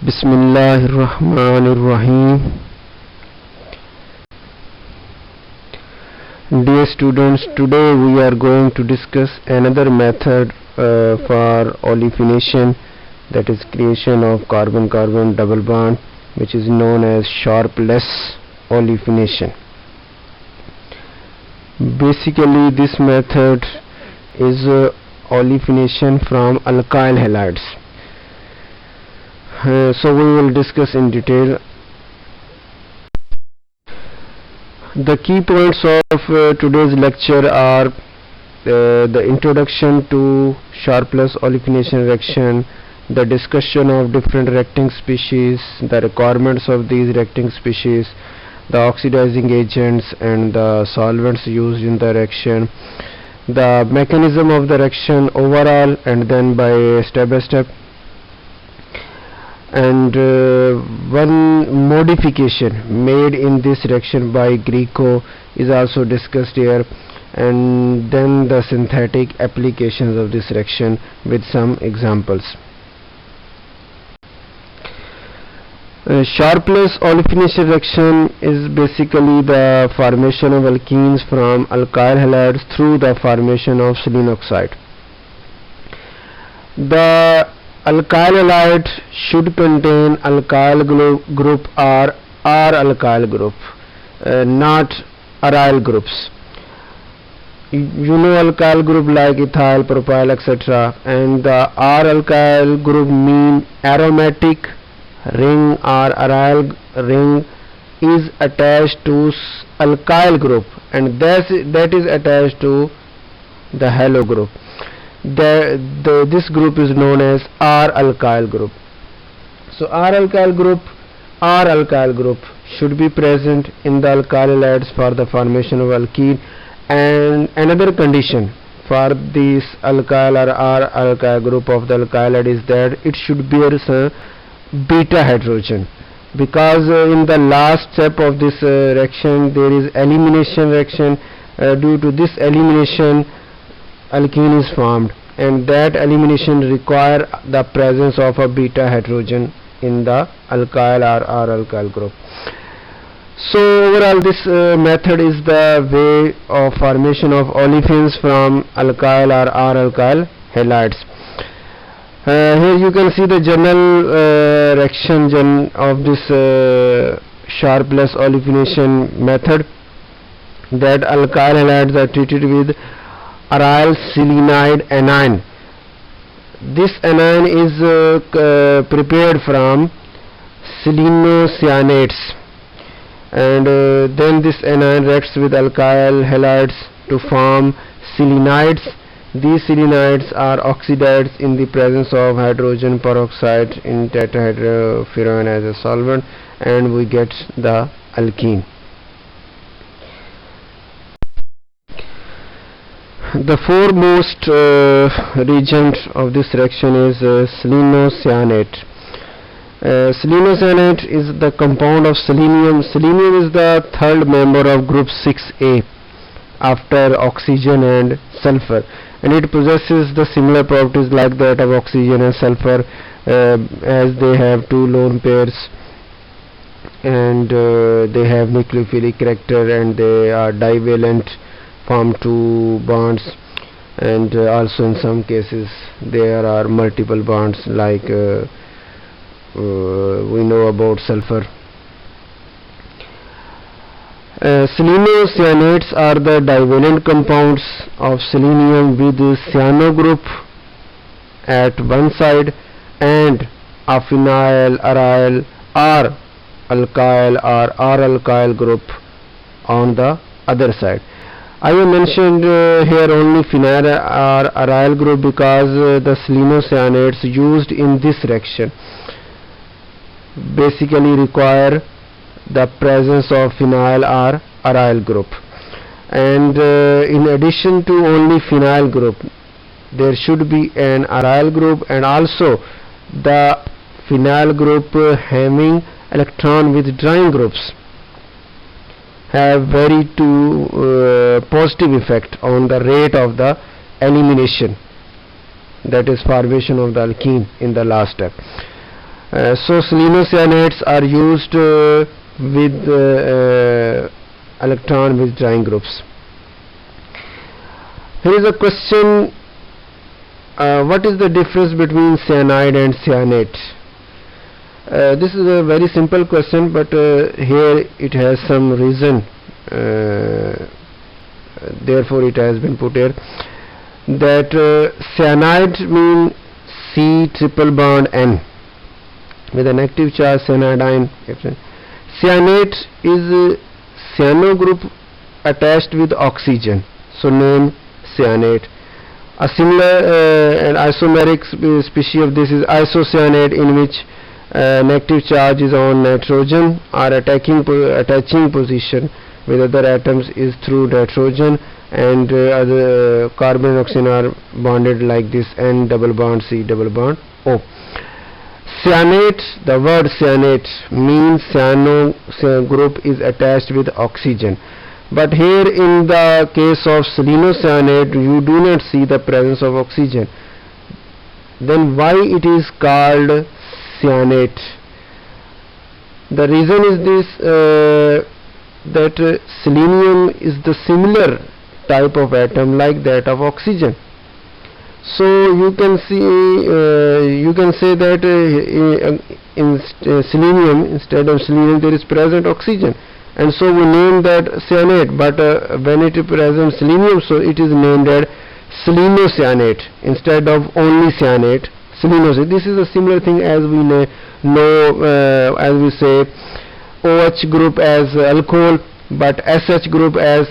Bismillahirrahmanirrahim. Dear students, today we are going to discuss another method for olefination, that is creation of carbon-carbon double bond, which is known as Sharpless olefination. Basically, this method is olefination from alkyl halides. So we will discuss in detail. The key points of today's lecture are the introduction to Sharpless olefination reaction, the discussion of different reacting species, the requirements of these reacting species, the oxidizing agents and the solvents used in the reaction, the mechanism of the reaction overall, and then by step by step, and one modification made in this reaction by Grieco is also discussed here, and then the synthetic applications of this reaction with some examples. Sharpless olefination reaction is basically the formation of alkenes from alkyl halides through the formation of selenoxide. The alkyl halide should contain alkyl group or R-alkyl group, not aryl groups. You know alkyl group like ethyl, propyl, etc. And the R-alkyl group mean aromatic ring or aryl ring is attached to alkyl group, and that is attached to the halo group. This group is known as R-alkyl group. So R-alkyl group should be present in the alkyl halides for the formation of alkene. And another condition for this alkyl or R-alkyl group of the alkyl halide is that it should bear some beta hydrogen, because in the last step of this reaction there is elimination reaction. Due to this elimination, alkene is formed, and that elimination require the presence of a beta hydrogen in the alkyl or R-alkyl group. So overall this method is the way of formation of olefins from alkyl or R-alkyl halides. Here you can see the general reaction of this Sharpless olefination method, that alkyl halides are treated with aryl selenide anion. This anion is prepared from Selenocyanates, and then this anion reacts with alkyl halides to form selenides. These selenides are oxidized in the presence of hydrogen peroxide in tetrahydrofuran as a solvent, and we get the alkene. The foremost reagent of this reaction is selenocyanate. Selenocyanate is the compound of selenium. Selenium is the third member of group 6A after oxygen and sulfur, and it possesses the similar properties like that of oxygen and sulfur, as they have two lone pairs, and they have nucleophilic character, and they are divalent, form two bonds, and also in some cases there are multiple bonds, like we know about sulfur. Selenocyanates are the divalent compounds of selenium with cyano group at one side and a phenyl, aryl, or alkyl or R-alkyl group on the other side. I have mentioned here only phenyl or aryl group because the selenocyanates used in this reaction basically require the presence of phenyl or aryl group, and in addition to only phenyl group there should be an aryl group, and also the phenyl group having electron withdrawing groups have very positive effect on the rate of the elimination, that is formation of the alkene in the last step. So selenocyanates are used with electron withdrawing groups. Here is a question, what is the difference between cyanide and cyanate? This is a very simple question, but here it has some reason, therefore it has been put here, that cyanide means C triple bond N with an active charge cyanidine. Cyanate is cyano group attached with oxygen, so name cyanate. A similar and isomeric species of this is isocyanate, in which negative charge is on nitrogen, or attaching position with other atoms is through nitrogen, and other carbon and oxygen are bonded like this, N double bond C double bond O. Cyanate, the word cyanate means cyano group is attached with oxygen, but here in the case of selenocyanate you do not see the presence of oxygen. Then why it is called cyanate? The reason is this, that selenium is the similar type of atom like that of oxygen. So you can see, you can say that in selenium, instead of selenium there is present oxygen, and so we name that cyanate. But when it is present selenium, so it is named as selenocyanate instead of only cyanate. Selenocyanate. This is a similar thing as we know, as we say OH group as alcohol, but SH group as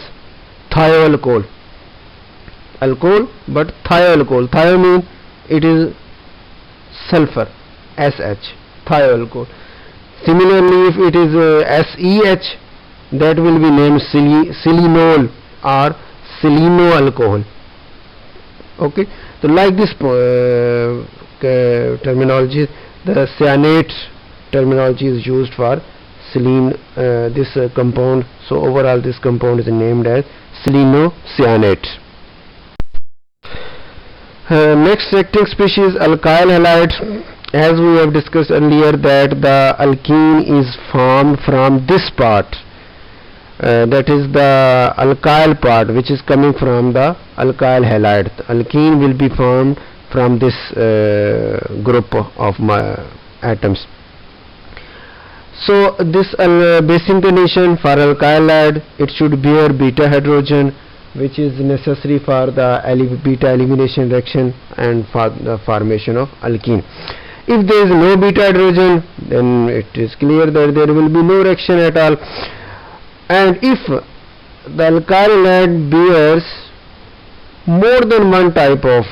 thioalcohol. Alcohol, but thioalcohol. Thio means it is sulfur, SH, thioalcohol. Similarly, if it is SEH, that will be named selenol or selenoalcohol. Okay, so like this terminology, the cyanate terminology is used for this compound. So overall this compound is named as selenocyanate. Next reacting species, alkyl halide. As we have discussed earlier, that the alkene is formed from this part, that is the alkyl part, which is coming from the alkyl halide. The alkene will be formed from this group of atoms. So this basic condition for alkyl halide, it should bear beta hydrogen, which is necessary for the beta elimination reaction and for the formation of alkene. If there is no beta hydrogen, then it is clear that there will be no reaction at all. And if the alkyl halide bears more than one type of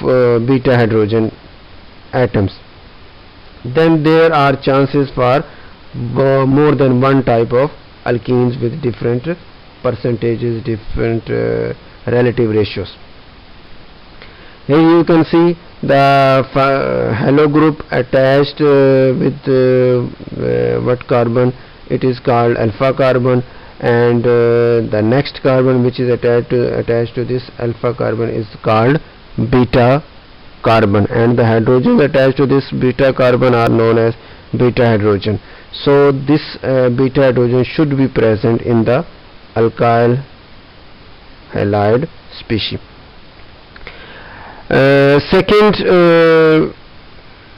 beta hydrogen atoms, then there are chances for more than one type of alkenes with different percentages, different relative ratios. Here you can see the halo group attached with what carbon? It is called alpha carbon, and the next carbon which is attached to this alpha carbon is called beta carbon, and the hydrogen attached to this beta carbon are known as beta hydrogen. So this beta hydrogen should be present in the alkyl halide species. Second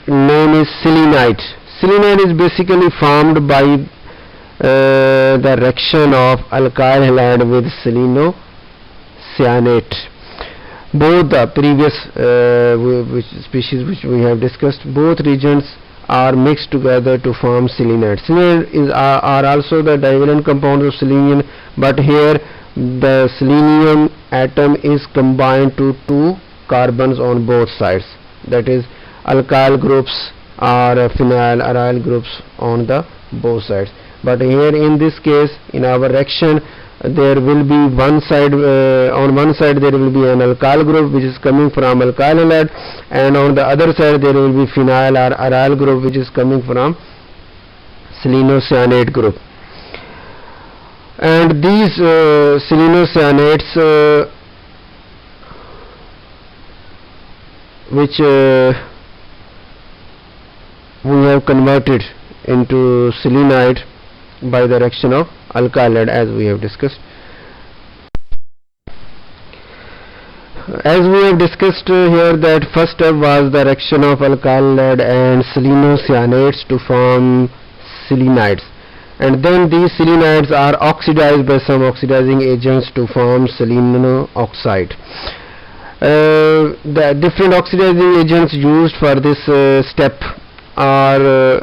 name is selenide. Selenide is basically formed by the reaction of alkyl halide with selenocyanate. Both the previous species which we have discussed, both regions are mixed together to form selenide. Selenide are also the divalent compounds of selenium, but here the selenium atom is combined to two carbons on both sides, that is alkyl groups or phenyl aryl groups on the both sides. But here in this case, in our reaction, there will be one side, on one side there will be an alkyl group which is coming from alkyl halide, and on the other side there will be phenyl or aryl group which is coming from selenocyanate group. And these selenocyanates which we have converted into selenide by the reaction of alkyl lead, as we have discussed. As we have discussed here, that first step was the reaction of alkyl lead and selenocyanates to form selenides, and then these selenides are oxidized by some oxidizing agents to form selenoxide. The different oxidizing agents used for this step are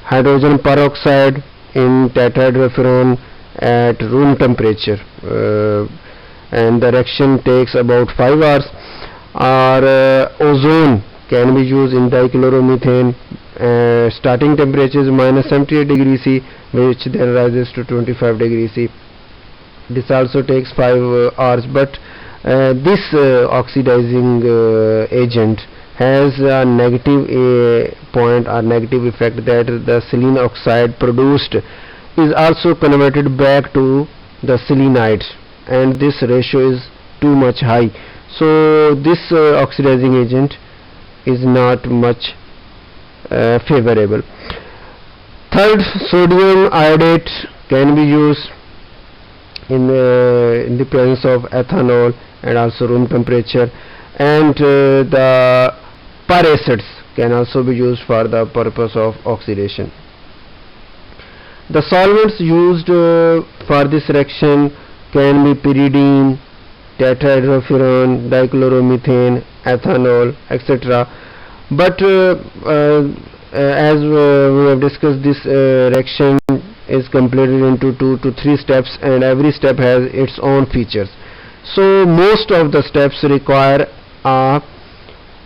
hydrogen peroxide in tetrahydrofuran at room temperature, and the reaction takes about 5 hours, or ozone can be used in dichloromethane. Starting temperature is minus 78 degrees C, which then rises to 25 degrees C. This also takes 5 hours, but this oxidizing agent has a negative point or negative effect, that the selenoxide produced is also converted back to the selenides, and this ratio is too much high. So this oxidizing agent is not much favorable. Third, sodium iodate can be used in the presence of ethanol and also room temperature, and the peracids can also be used for the purpose of oxidation. The solvents used for this reaction can be pyridine, tetrahydrofuran, dichloromethane, ethanol, etc. But as we have discussed, this reaction is completed into 2 to 3 steps, and every step has its own features. So most of the steps require a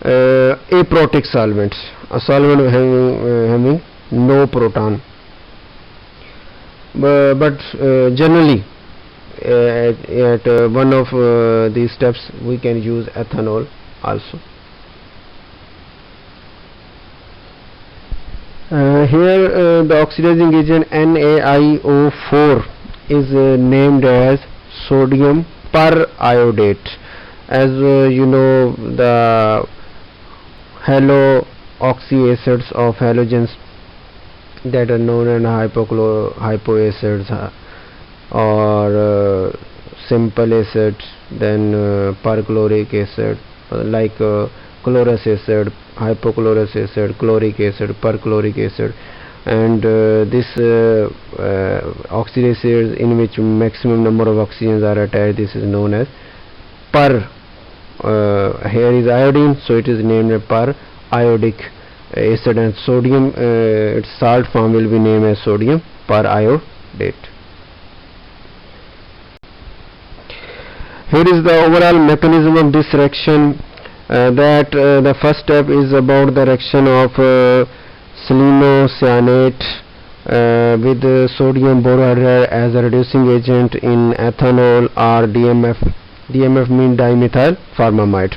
aprotic solvent, a solvent having no proton. But generally at one of these steps we can use ethanol also. Here the oxidizing agent NaIO4 is named as sodium periodate. As you know, the haloxy-acids of halogens that are known as hypoacids or simple acids, then perchloric acid, like chlorous acid, hypochlorous acid, chloric acid, perchloric acid, and this oxidases in which maximum number of oxygens are attached, this is known as per. Here is iodine, so it is named as periodic acid, and sodium, its salt form will be named as sodium periodate. Here is the overall mechanism of this reaction. That the first step is about the reaction of selenocyanate with sodium borohydride as a reducing agent in ethanol or DMF. DMF means dimethyl formamide,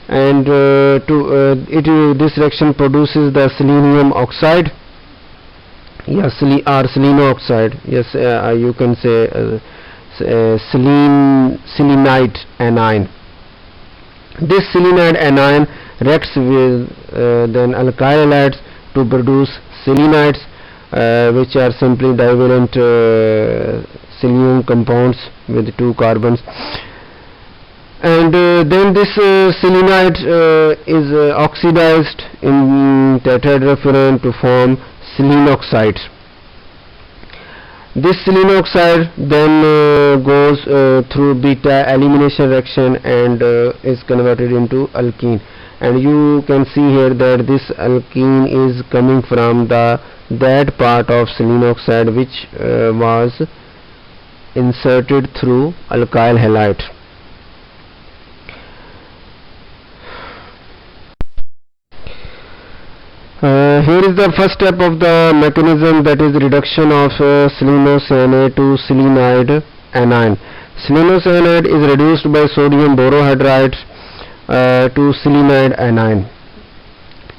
and this reaction produces the selenium oxide, yes, or selenoxide, yes, you can say selenide anion. This selenide anion reacts with then alkyl halides to produce selenides, which are simply divalent selenium compounds with 2 carbons, and then this selenide is oxidized in tetrahydrofuran to form selenoxide. This selenoxide then goes through beta elimination reaction and is converted into alkene, and you can see here that this alkene is coming from that part of selenoxide which was inserted through alkyl halide. Here is the first step of the mechanism, that is reduction of selenocyanate to selenide anion. Selenocyanate is reduced by sodium borohydride to selenide anion.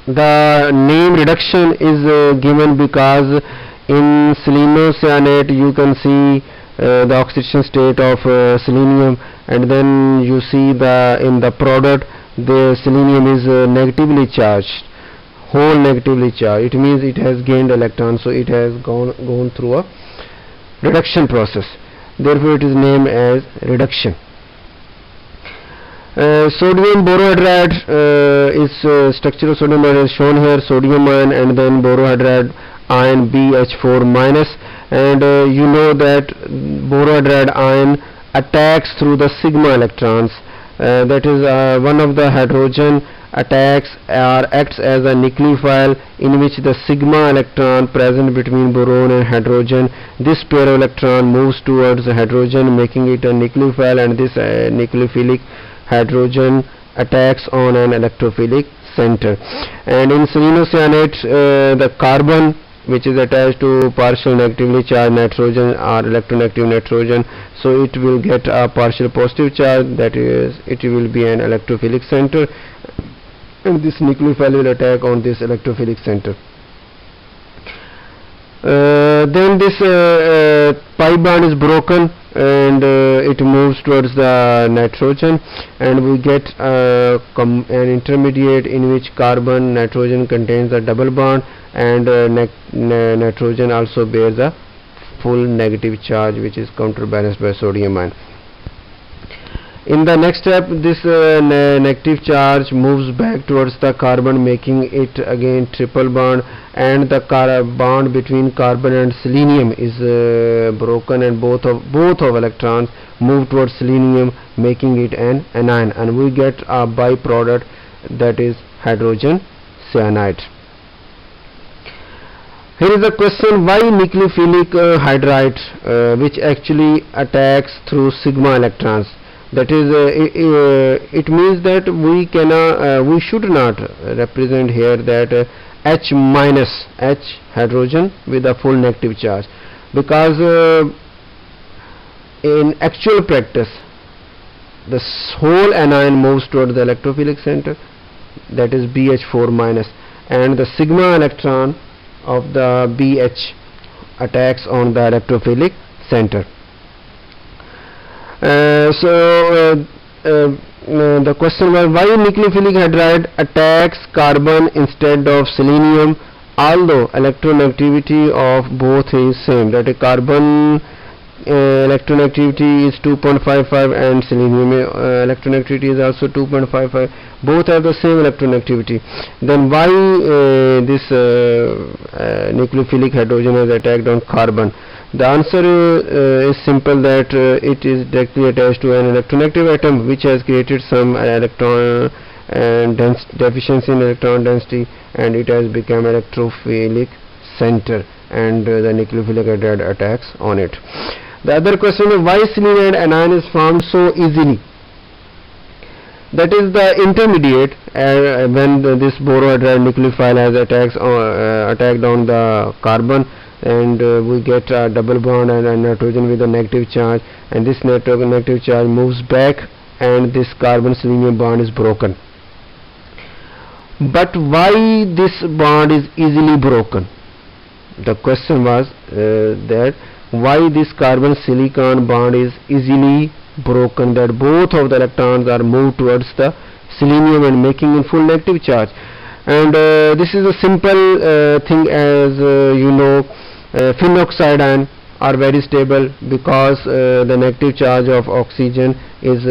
The name reduction is given because in selenocyanate you can see the oxidation state of selenium, and then you see in the product the selenium is negatively charged, whole negatively charged. It means it has gained electrons, so it has gone through a reduction process. Therefore, it is named as reduction. Sodium borohydride is structure of sodium ion is shown here. Sodium ion and then borohydride ion BH4 minus, and you know that borohydride ion attacks through the sigma electrons. That is one of the hydrogen attacks or acts as a nucleophile in which the sigma electron present between boron and hydrogen, this pair of electron moves towards the hydrogen, making it a nucleophile, and this nucleophilic hydrogen attacks on an electrophilic center. And in selenocyanate, the carbon which is attached to partial negatively charged nitrogen or electronegative nitrogen, so it will get a partial positive charge, that is, it will be an electrophilic center, and this nucleophile will attack on this electrophilic center. Then this pi bond is broken, and it moves towards the nitrogen, and we get an intermediate in which carbon nitrogen contains a double bond, and nitrogen also bears a full negative charge, which is counterbalanced by sodium ion. In the next step, this negative charge moves back towards the carbon, making it again triple bond, and the bond between carbon and selenium is broken, and both of electrons move towards selenium, making it an anion, and we get a byproduct, that is hydrogen cyanide. Here is a question: why nucleophilic hydride, which actually attacks through sigma electrons? That is, it means that we should not represent here that H minus H hydrogen with a full negative charge, because in actual practice the whole anion moves toward the electrophilic center, that is BH4 minus, and the sigma electron of the BH attacks on the electrophilic center. The question was, why nucleophilic hydride attacks carbon instead of selenium, although electronegativity of both is same, that is carbon electronegativity is 2.55 and selenium electronegativity is also 2.55, both have the same electronegativity. Then why this nucleophilic hydrogen is attacked on carbon? The answer is simple, that it is directly attached to an electronegative atom which has created some electron deficiency in electron density, and it has become electrophilic center, and the nucleophilic hydride attacks on it. The other question is, why selenide anion is formed so easily? That is the intermediate, when this borohydride nucleophile has attacked on the carbon, and we get a double bond and a nitrogen with a negative charge, and this negative charge moves back, and this carbon selenium bond is broken. But why this bond is easily broken? The question was that why this carbon silicon bond is easily broken, that both of the electrons are moved towards the selenium and making a full negative charge. And this is a simple thing, as you know, phenoxide ion are very stable, because the negative charge of oxygen is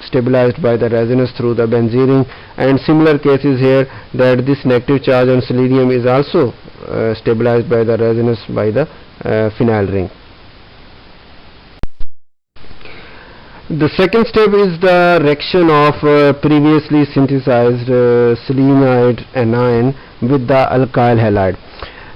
stabilized by the resonance through the benzene ring, and similar cases here, that this negative charge on selenium is also stabilized by the resonance by the phenyl ring. The second step is the reaction of previously synthesized selenide anion with the alkyl halide.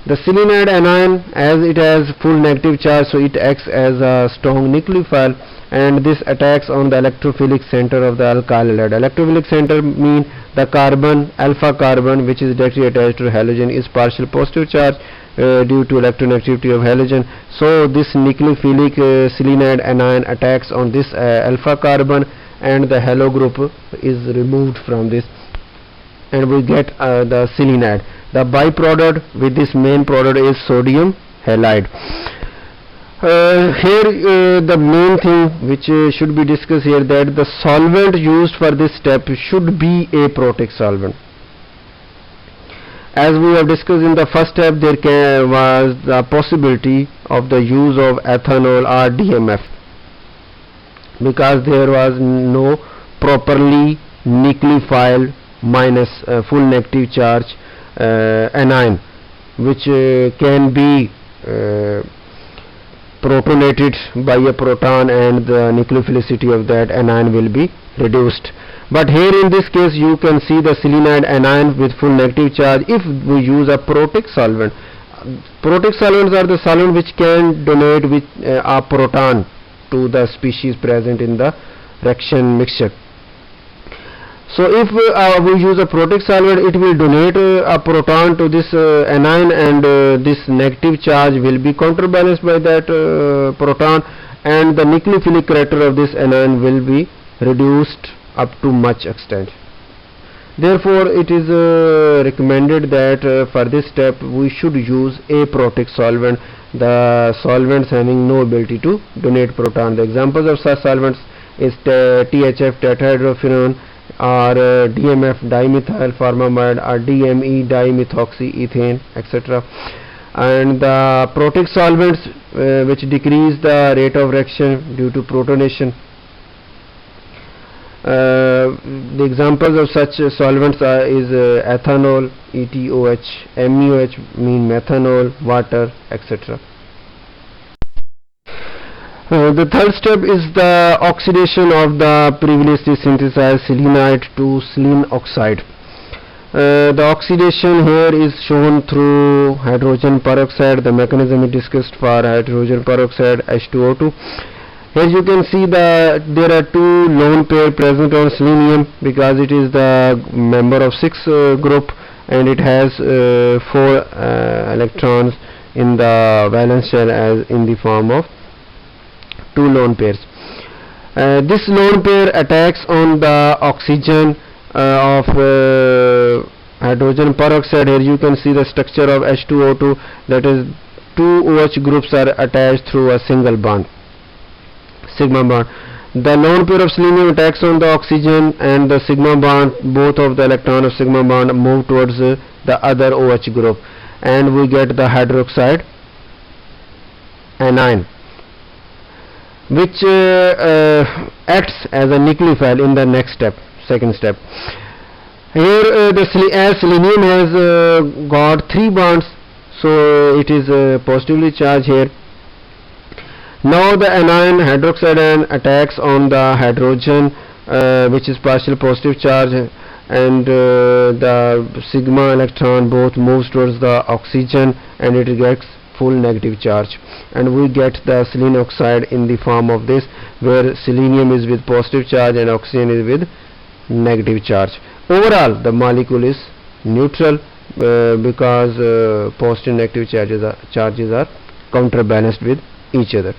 The selenide anion, as it has full negative charge, so it acts as a strong nucleophile, and this attacks on the electrophilic center of the alkyl halide. Electrophilic center mean the carbon, alpha carbon, which is directly attached to halogen, is partial positive charge due to electronegativity of halogen. So this nucleophilic selenide anion attacks on this alpha carbon, and the halo group is removed from this, and we get the selenide. The byproduct with this main product is sodium halide. Here the main thing which should be discussed here, that the solvent used for this step should be a protic solvent, As we have discussed in the first step, there was the possibility of the use of ethanol or DMF, because there was no properly nucleophile minus full negative charge anion, which can be protonated by a proton, and the nucleophilicity of that anion will be reduced. But here in this case you can see the selenide anion with full negative charge if we use a protic solvent. Protic solvents are the solvent which can donate with a proton to the species present in the reaction mixture. So if we use a protic solvent, it will donate a proton to this anion, and this negative charge will be counterbalanced by that proton, and the nucleophilic character of this anion will be reduced up to much extent. Therefore it is recommended that for this step we should use aprotic solvent, the solvents having no ability to donate proton. The examples of such solvents is THF tetrahydrophenone, or DMF dimethyl formamide, or DME dimethoxyethane, etc. And the protic solvents which decrease the rate of reaction due to protonation. The examples of such solvents is ethanol, ETOH, MUH mean methanol, water, etc. The third step is the oxidation of the previously synthesized selenide to selenoxide. The oxidation here is shown through hydrogen peroxide. The mechanism is discussed for hydrogen peroxide H2O2. Here you can see that there are two lone pair present on selenium, because it is the member of 6 group, and it has 4 electrons in the valence shell as in the form of 2 lone pairs. This lone pair attacks on the oxygen of hydrogen peroxide. Here you can see the structure of H2O2, that is 2 OH groups are attached through a single bond, sigma bond. The lone pair of selenium attacks on the oxygen and the sigma bond. Both of the electron of sigma bond move towards the other OH group, and we get the hydroxide anion, which acts as a nucleophile in the next step, second step. Here as selenium has got 3 bonds, so it is positively charged here. Now the anion, hydroxide anion, attacks on the hydrogen which is partial positive charge, and the sigma electron both moves towards the oxygen, and it gets full negative charge, and we get the selenoxide in the form of this, where selenium is with positive charge and oxygen is with negative charge. Overall the molecule is neutral because positive and negative charges are counterbalanced with each other.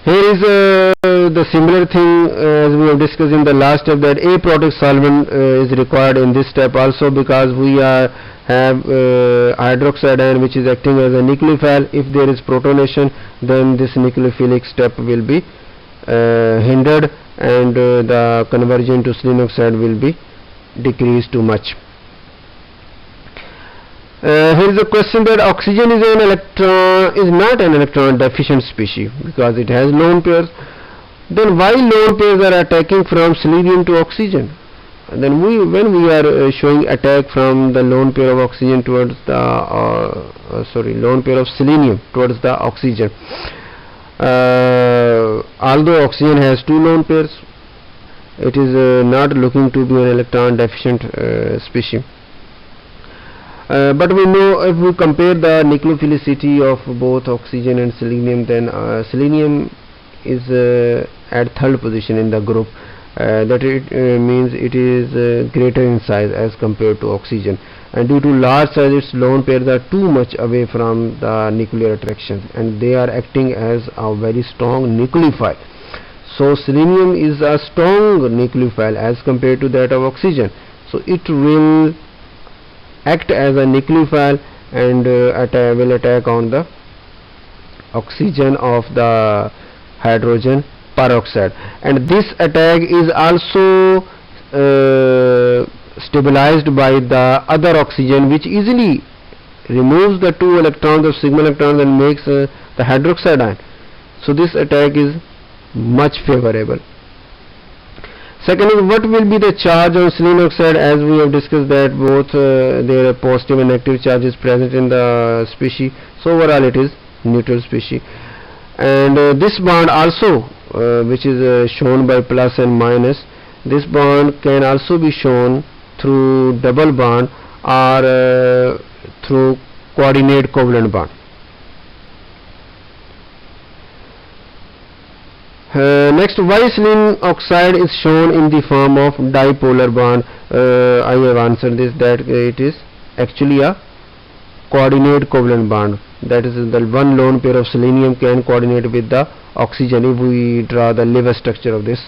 Here is the similar thing as we have discussed in the last step, that aprotic solvent is required in this step also, because we have hydroxide ion which is acting as a nucleophile. If there is protonation, then this nucleophilic step will be hindered, and the conversion to selenoxide will be decreased too much. Here is a question that oxygen is not an electron deficient species because it has lone pairs. Then why lone pairs are attacking from selenium to oxygen? And then when we are showing attack from the lone pair of oxygen towards the lone pair of selenium towards the oxygen, although oxygen has 2 lone pairs, it is not looking to be an electron deficient species. But we know if we compare the nucleophilicity of both oxygen and selenium, then selenium is at 3rd position in the group. That it means it is greater in size as compared to oxygen, and due to large size its lone pairs are too much away from the nuclear attraction, and they are acting as a very strong nucleophile. So selenium is a strong nucleophile as compared to that of oxygen, so it will act as a nucleophile and will attack on the oxygen of the hydrogen peroxide, and this attack is also stabilized by the other oxygen, which easily removes the two electrons of sigma electrons and makes the hydroxide ion. So this attack is much favorable. Second is, what will be the charge on selenoxide? As we have discussed that both their positive and negative charge is present in the species, so overall it is neutral species. And this bond also, which is shown by plus and minus, this bond can also be shown through double bond or through coordinate covalent bond. Next, why selenium oxide is shown in the form of dipolar bond? I have answered this, that it is actually a coordinate covalent bond. That is, the one lone pair of selenium can coordinate with the oxygen if we draw the liver structure of this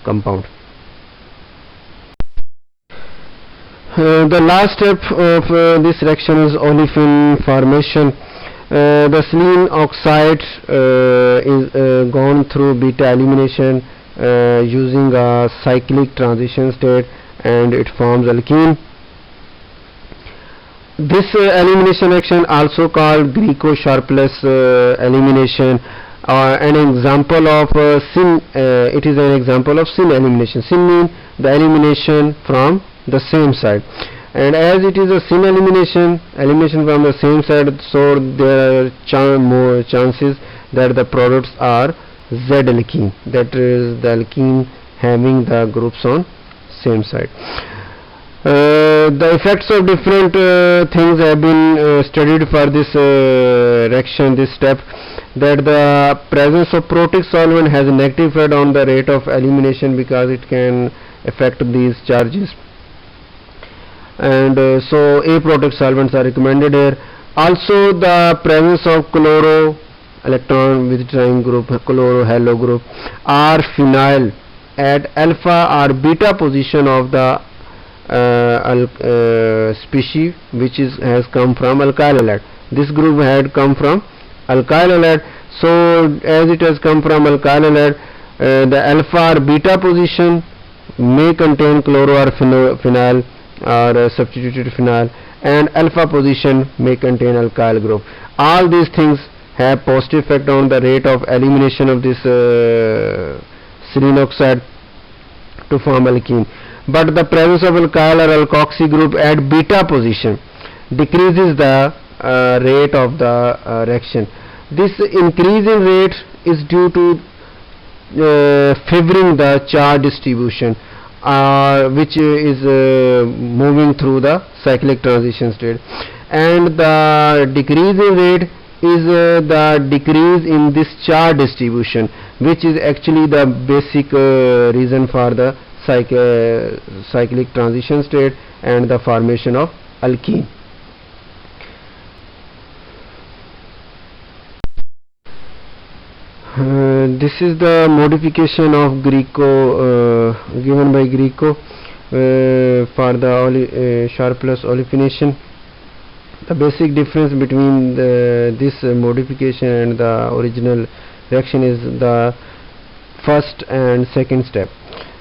compound. The last step of this reaction is olefin formation. The selenium oxide is gone through beta elimination using a cyclic transition state, and it forms alkene. This elimination action, also called Grieco Sharpless elimination, an example of syn. It is an example of syn elimination. Syn means the elimination from the same side, and as it is a syn elimination from the same side, so there are more chances that the products are Z alkene, that is the alkene having the groups on same side. The effects of different things have been studied for this reaction, this step, that the presence of protic solvent has a negative effect on the rate of elimination because it can affect these charges, and so aprotic solvents are recommended here. Also, the presence of chloro electron withdrawing group, chloro halo group, or phenyl at alpha or beta position of the species which has come from alkyl halide. This group had come from alkyl halide, so as it has come from alkyl halide, the alpha or beta position may contain chloro or phenyl or substituted phenyl, and alpha position may contain alkyl group. All these things have positive effect on the rate of elimination of this selenoxide to form alkene, but the presence of alkyl or alkoxy group at beta position decreases the rate of the reaction. This increase in rate is due to favoring the charge distribution, which is moving through the cyclic transition state, and the decrease in rate is the decrease in this charge distribution, which is actually the basic reason for the cyclic transition state and the formation of alkene. This is the modification of Grieco given by Grieco for the Sharpless olefination. The basic difference between this modification and the original reaction is the first and second step.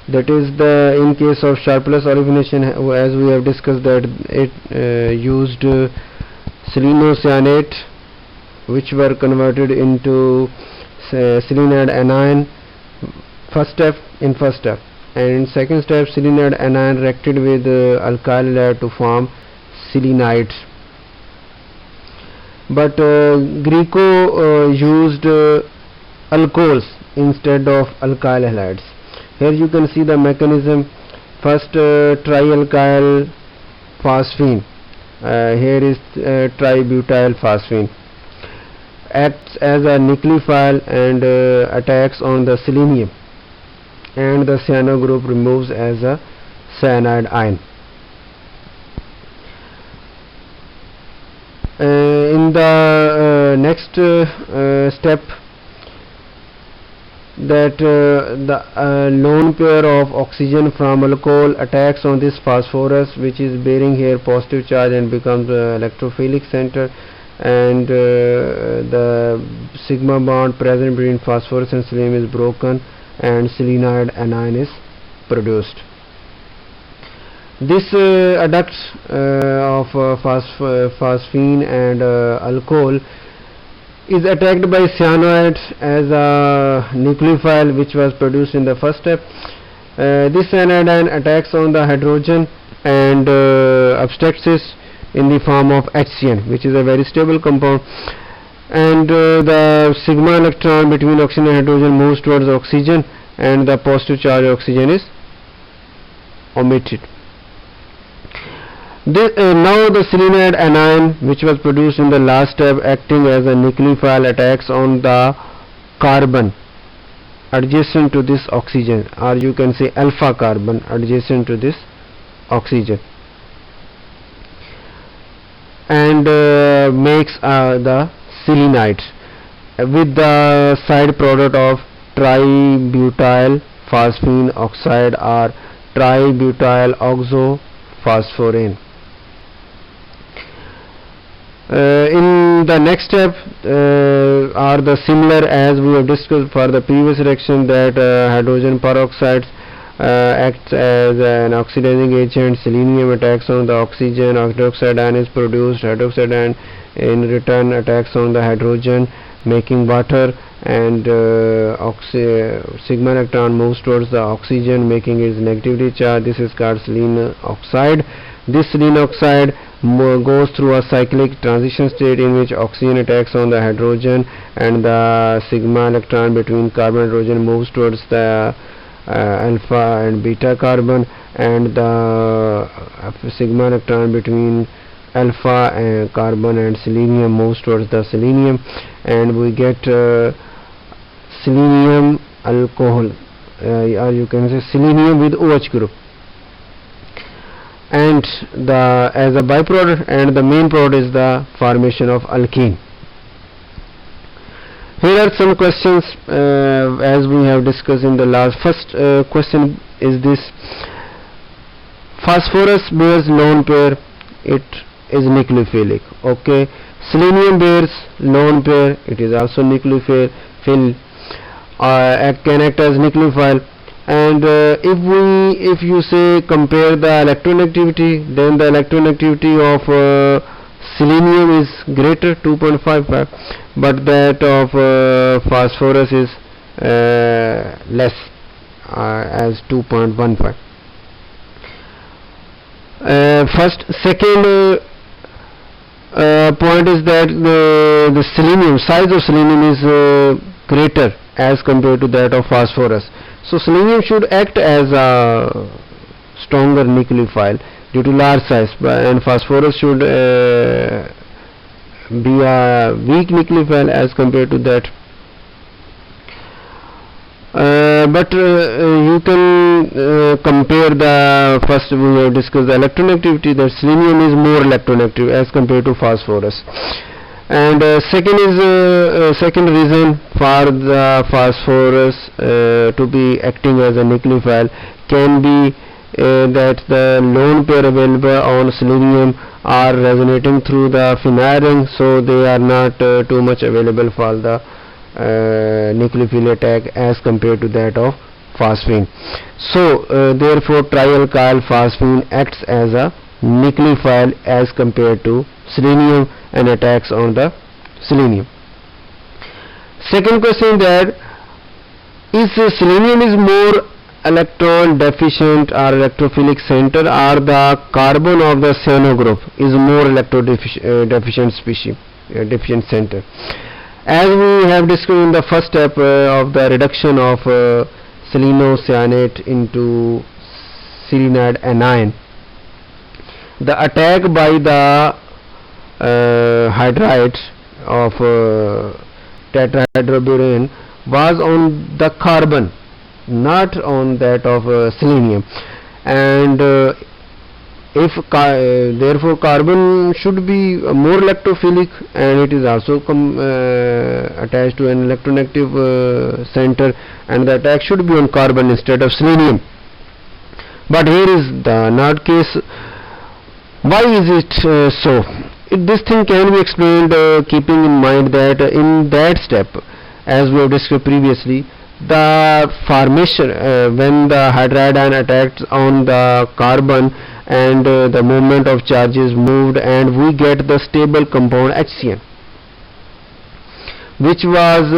That is, in case of Sharpless olefination, as we have discussed, that it used Selenocyanate, which were converted into selenide anion first step, and in second step selenide anion reacted with alkyl halide to form selenides. But Grieco used alcohols instead of alkyl halides. Here you can see the mechanism. First, trialkylphosphine, here is tributylphosphine, acts as a nucleophile and attacks on the selenium, and the cyano group removes as a cyanide ion. In the next step, that the lone pair of oxygen from alcohol attacks on this phosphorus, which is bearing here positive charge, and becomes electrophilic center, and the sigma bond present between phosphorus and selenium is broken, and selenide anion is produced. This adduct of phosphine and alcohol is attacked by cyanoids as a nucleophile, which was produced in the first step. This cyanide attacks on the hydrogen and abstracts it in the form of HCN, which is a very stable compound, and the sigma electron between oxygen and hydrogen moves towards oxygen, and the positive charge oxygen is omitted. Now the selenide anion, which was produced in the last step, acting as a nucleophile, attacks on the carbon adjacent to this oxygen, or you can say alpha carbon adjacent to this oxygen, and makes the selenides with the side product of tributyl phosphine oxide or tributyl oxophosphorane. In the next step are the similar as we have discussed for the previous reaction, that hydrogen peroxide acts as an oxidizing agent. Selenium attacks on the oxygen, hydroxide ion is produced, hydroxide ion in return attacks on the hydrogen, making water, and sigma electron moves towards the oxygen, making its negatively charged. This is called selenoxide. This selenoxide goes through a cyclic transition state in which oxygen attacks on the hydrogen, and the sigma electron between carbon and hydrogen moves towards the alpha and beta carbon, and the sigma electron between alpha and carbon and selenium moves towards the selenium, and we get selenium alcohol, or you can say selenium with OH group, and the as a byproduct, and the main product is the formation of alkene. Here are some questions as we have discussed in the last. First question is this: phosphorus bears lone pair, it is nucleophilic. Okay, selenium bears lone pair, it is also nucleophile, can act as nucleophile. And if you say compare the electronegatiivity, then the electronegatiivity of selenium is greater, 2.55, but that of phosphorus is less, as 2.15. Second point is that the selenium size of selenium is greater as compared to that of phosphorus. So selenium should act as a stronger nucleophile due to large size, and phosphorus should be a weak nucleophile as compared to that. But you can compare the first we have discussed the electronegativity, that selenium is more electronegative as compared to phosphorus. And second reason for the phosphorus to be acting as a nucleophile can be that the lone pair available on selenium are resonating through the phenyl ring, so they are not too much available for the nucleophile attack as compared to that of phosphine. So therefore trialkylphosphine acts as a nucleophile as compared to selenium and attacks on the selenium. Second question, that is selenium is more electron deficient or electrophilic center, or the carbon of the cyano group is more electrodeficient species, deficient center. As we have discussed in the first step of the reduction of selenocyanate into selenide anion, the attack by the hydrides of tetrahydroborane was on the carbon, not on that of selenium, and therefore carbon should be more electrophilic, and it is also attached to an electronegative center, and the attack should be on carbon instead of selenium. But here is the not case. Why is it so? This thing can be explained keeping in mind that in that step, as we have discussed previously, the formation when the hydride ion attacks on the carbon and the moment of charge is moved, and we get the stable compound HCN, which was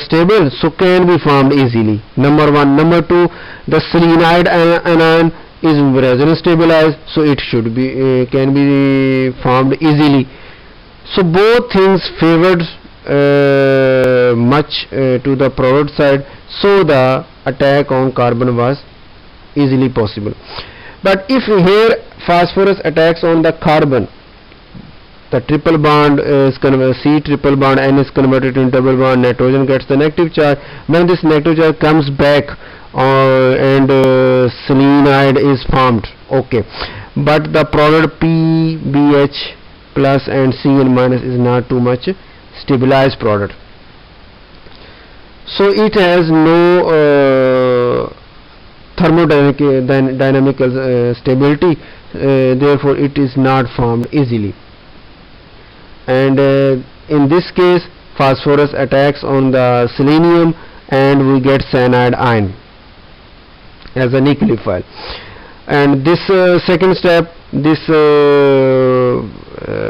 stable, so can be formed easily. Number one. Number two, the selenide anion is resonance stabilized, so it should be can be formed easily. So both things favored much to the product side, so the attack on carbon was easily possible. But if here phosphorus attacks on the carbon, the triple bond is converted, C triple bond, N is converted into double bond, nitrogen gets the negative charge. When this negative charge comes back and selenide is formed, okay, but the product PBH plus and Cn minus is not too much stabilized product, so it has no thermodynamical stability, therefore it is not formed easily. And in this case phosphorus attacks on the selenium and we get cyanide ion as a nucleophile. And this second step, this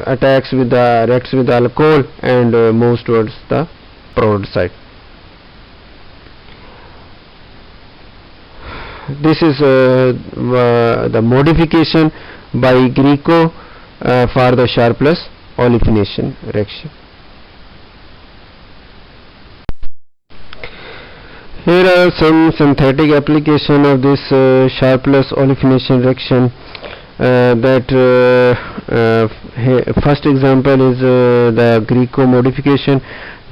attacks with the reacts with the alcohol and moves towards the product side. This is the modification by Grieco for the Sharpless olifination reaction. Here are some synthetic application of this Sharpless olifination reaction. First example is the Grieco modification,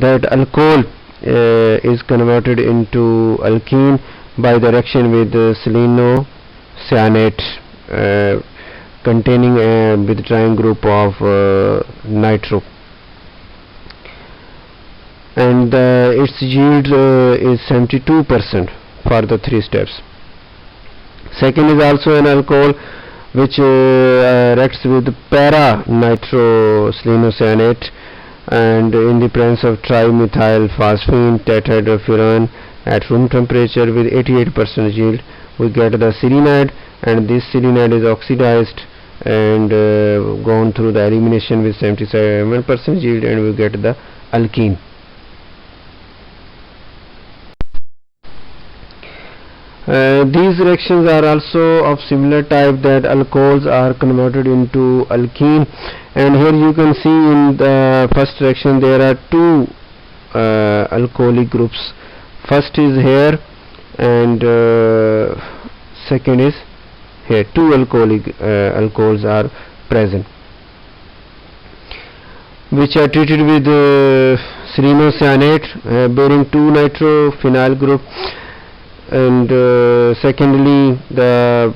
that alcohol is converted into alkene by the reaction with selenocyanate containing a withdrawing group of nitro, and its yield is 72% for the 3 steps. Second is also an alcohol which reacts with para nitro selenocyanate, and in the presence of trimethylphosphine tetrahydrofuran at room temperature with 88% yield, we get the selenide, and this selenide is oxidized and gone through the elimination with 77% yield, and we get the alkene. These reactions are also of similar type, that alcohols are converted into alkene, and here you can see in the first reaction there are 2 alcoholic groups. First is here and second is here. 2 alcohols are present, which are treated with selenocyanate bearing 2 nitrophenyl group, and secondly the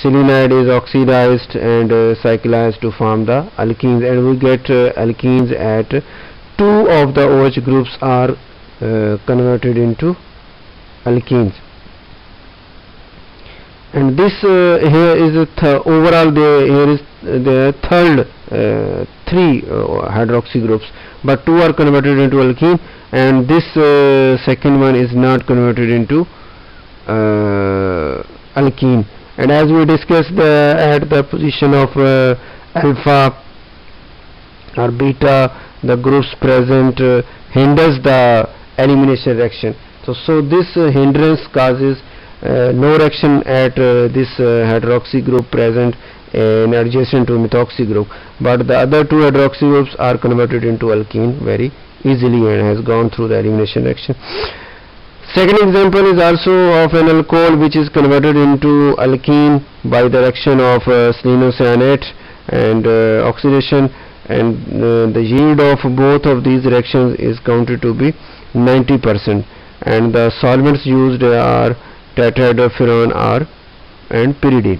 selenide is oxidized and cyclized to form the alkenes, and we get alkenes at 2 of the OH groups are converted into alkenes. And this here is overall here is the third 3 hydroxy groups, but 2 are converted into alkene, and this second one is not converted into alkene. And as we discussed, at the position of alpha or beta, the groups present hinders the elimination reaction. So this hindrance causes no reaction at this hydroxy group present in adjacent to methoxy group, but the other 2 hydroxy groups are converted into alkene very easily and has gone through the elimination reaction. Second example is also of an alcohol which is converted into alkene by the reaction of selenocyanate and oxidation, and the yield of both of these reactions is counted to be 90%, and the solvents used are tetrahydrofuran and pyridine.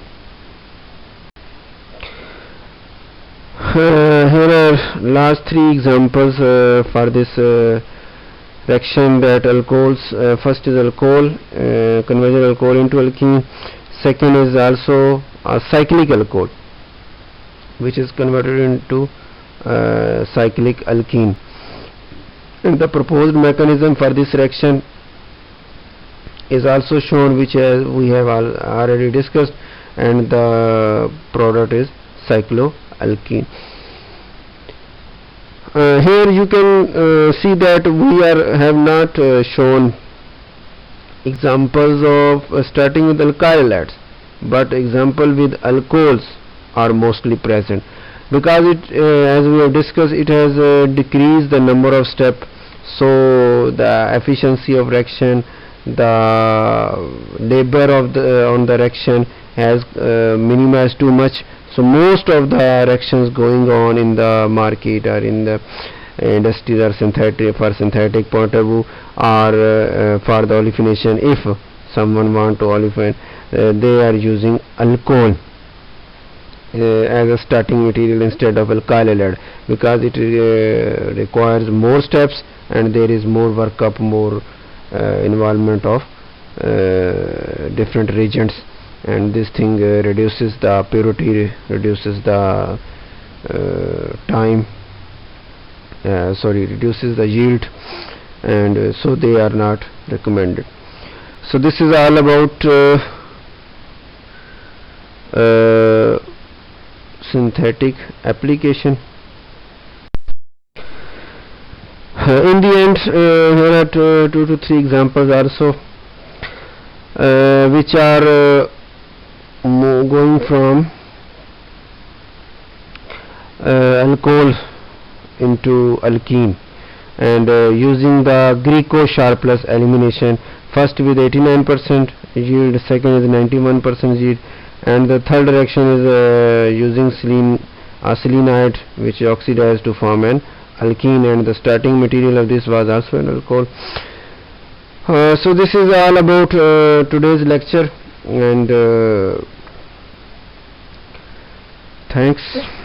Here are last 3 examples for this reaction, that alcohols. First is alcohol, conversion alcohol into alkene. Second is also a cyclic alcohol which is converted into cyclic alkene, and the proposed mechanism for this reaction is also shown, which we have already discussed, and the product is cycloalkene. Here you can see that we have not shown examples of starting with alkyl halides, but example with alcohols are mostly present, because it as we have discussed, it has decreased the number of steps, so the efficiency of reaction, the labor of the on the reaction has minimized too much. So most of the reactions going on in the market or in the industries are synthetic, for synthetic point of view, or for the olefination. If someone want to olefine, they are using alcohol as a starting material instead of alkyl halide, because it requires more steps and there is more workup, more involvement of different reagents, and this thing reduces the purity, reduces the time, reduces the yield, and so they are not recommended. So this is all about synthetic application. In the end, here are 2 to 3 examples also, which are going from alcohol into alkene, and using the Grieco Sharpless elimination, first with 89% yield, second is 91% yield, and the third reaction is using selenide, which is oxidized to form an alkene, and the starting material of this was also an alcohol. So this is all about today's lecture, and thanks.